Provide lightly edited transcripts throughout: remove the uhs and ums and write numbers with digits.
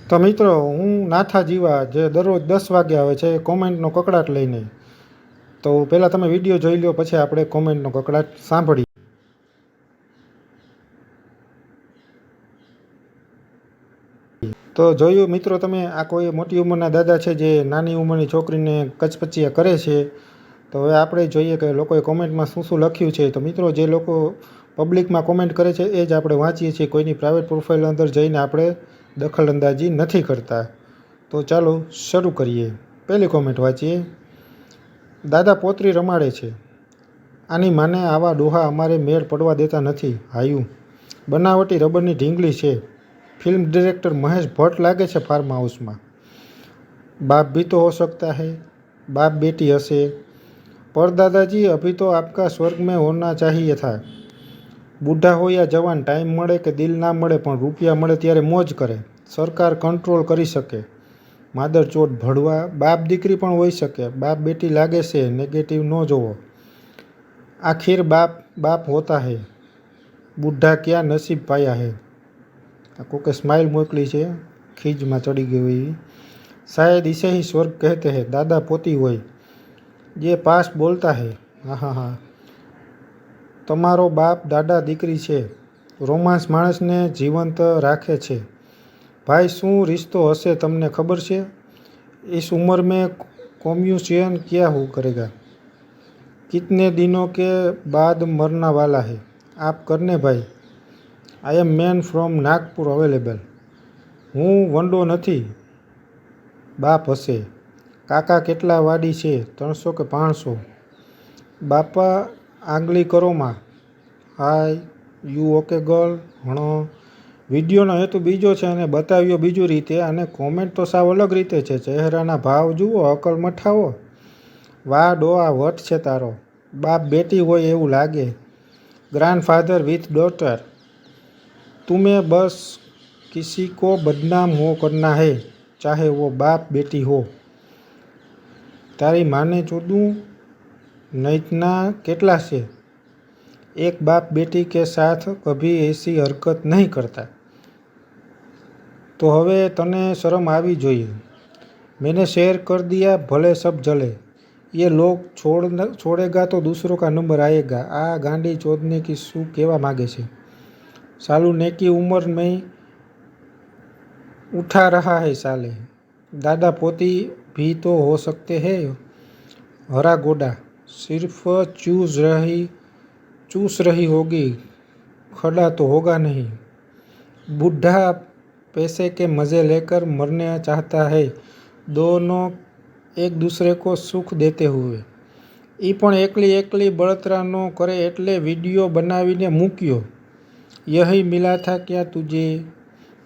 તો મિત્રો, હું નાથા જીવા જે દરરોજ 10 વાગે આવે છે કોમેન્ટનો કકડાટ લઈને. તો પહેલાં તમે વિડીયો જોઈ લો, પછી આપણે કોમેન્ટનો કકડાટ સાંભળીએ. તો જોયું મિત્રો તમે, આ કોઈ મોટી ઉંમરના દાદા છે જે નાની ઉંમરની છોકરીને કચપચિયા કરે છે. તો હવે આપણે જોઈએ કે લોકોએ કોમેન્ટમાં શું શું લખ્યું છે. તો મિત્રો, જે લોકો પબ્લિકમાં કોમેન્ટ કરે છે એ જ આપણે વાંચીએ છીએ. કોઈની પ્રાઇવેટ પ્રોફાઇલ અંદર જઈને આપણે દખલઅંદાજી નથી કરતા. તો ચાલો શરૂ કરીએ. પહેલી કોમેન્ટ વાંચીએ. દાદા પોતરી રમાડે છે. આની માને આવા ડોહા અમારે મેળ પડવા દેતા નથી. હાયું બનાવટી રબરની ઢીંગલી છે. फिल्म डायरेक्टर महेश भट्ट लागे छे फार्म हाउस में। बाप भी तो हो सकता है, बाप बेटी हसे। पर दादाजी अभी तो आपका स्वर्ग में होना चाहिए था। बूढ़ा हो या जवान, टाइम मळे के दिल ना मळे पण रुपया मळे त्यारे मौज करे। सरकार कंट्रोल करी सके। मादरचोद भड़वा बाप दीकरी पण होई सके। बाप बेटी लागे से नेगेटिव न जोवो। आखिर बाप बाप होता है, बूढ़ा क्या नसीब पाया है। कोके स्माइल मोकली है, खीज में चढ़ी गई हुई। शायद इसे ही स्वर्ग कहते हैं। दादा पोती होय ये पास बोलता है। हाँ हाँ हाँ, तमारो बाप दादा दीकरी छे। रोमांस माणस ने जीवंत राखे छे। भाई शू रिश्तो हसे तमने खबर छे। इस उम्र में कम्युनिकेशन क्या हो करेगा। कितने दिनों के बाद मरना वाला है। आप करने भाई। I am man from Nagpur available. हूँ वंडो नहीं, बाप हसे। काका केटला वाडी छे, 300 के 500। बापा आंगली करो मां। Hi you okay girl. हणो विडियोनो हेतु बीजो छे अने बताव्यो बीजू रीते, अने कॉमेंट तो साव अलग रीते छे। चेहराना भाव जुओ, अकल मठावो। वाह डोआ वट छे तारो। बाप बेटी होय एवुं लागे। ग्रांडफाधर विथ डॉटर। तुम्हें बस किसी को बदनाम हो करना है, चाहे वो बाप बेटी हो। तारी माने चोदू नैतना केटला से। एक बाप बेटी के साथ कभी ऐसी हरकत नहीं करता। तो हवे तने शर्म आवी जोईए। मैंने शेयर कर दिया, भले सब जले। ये लोग छोड़ेगा तो दूसरों का नंबर आएगा। आ गांडी चोदने की शू केवा मांगे छे। सालू ने की उम्र में उठा रहा है साले। दादा पोती भी तो हो सकते हैं। हरा गोडा सिर्फ चूस रही होगी, खड़ा तो होगा नहीं। बूढ़ा पैसे के मज़े लेकर मरने चाहता है। दोनों एक दूसरे को सुख देते हुए। ई पण एकली बळतरा न करे एटले वीडियो बनावीने मूक्यो। यही मिला था क्या तुझे।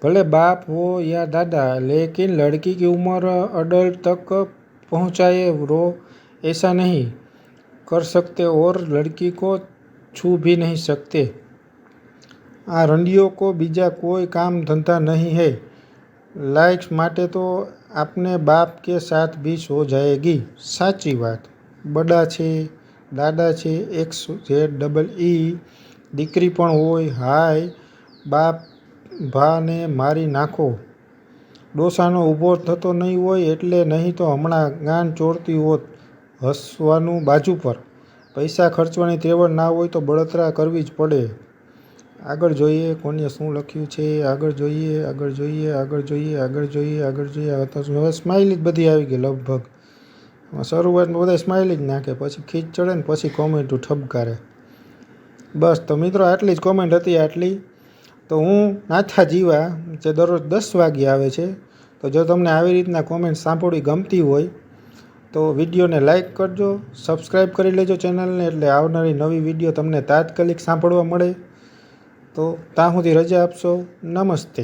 भले बाप हो या दादा, लेकिन लड़की की उम्र अडल्ट तक पहुंचाए रो ऐसा नहीं कर सकते और लड़की को छू भी नहीं सकते। आ रंडियों को बीजा कोई काम धंधा नहीं है। लाइक्स माटे तो अपने बाप के साथ भी सो जाएगी। साची बात। बड़ा छे, दादा छे, XZEE दीकरी पण होय। हाय बाप भाने मारी नाखो। डोसानो ऊभो थतो नहीं होय एटले, नहीं तो हमणा गान चोरती होत हसवानुं बाजू पर। पैसा खर्चवानी तेवड़ ना होय तो बळतरा करवी ज पड़े। आगळ जोईए कोने शुं लख्युं छे। आगळ जोईए, आगळ जोईए, आगळ जोईए, आगळ जोईए, आगळ जोईए। हवे स्माइली ज बधी आवी गई लगभग। शरूआतमां बधाय स्माइली ज नाखे, पछी खीच चढ़े ने पछी कॉमेंटो ठबकारे। बस तो मित्रों, आटली ज कॉमेंट हती। आटली तो हूँ नाथा जीवा जे दररोज 10 वागे आवे छे। तो जो तमने आवी रीतना कॉमेंट सांभळवी गमती होय तो विडियोने लाइक करजो, सब्सक्राइब करी लेजो चेनलने, एटले आवनारी नवी विडियो तमने तात्कालिक सांभळवा मळे। तो ત્યાં સુધી રજા આપશો। નમસ્તે।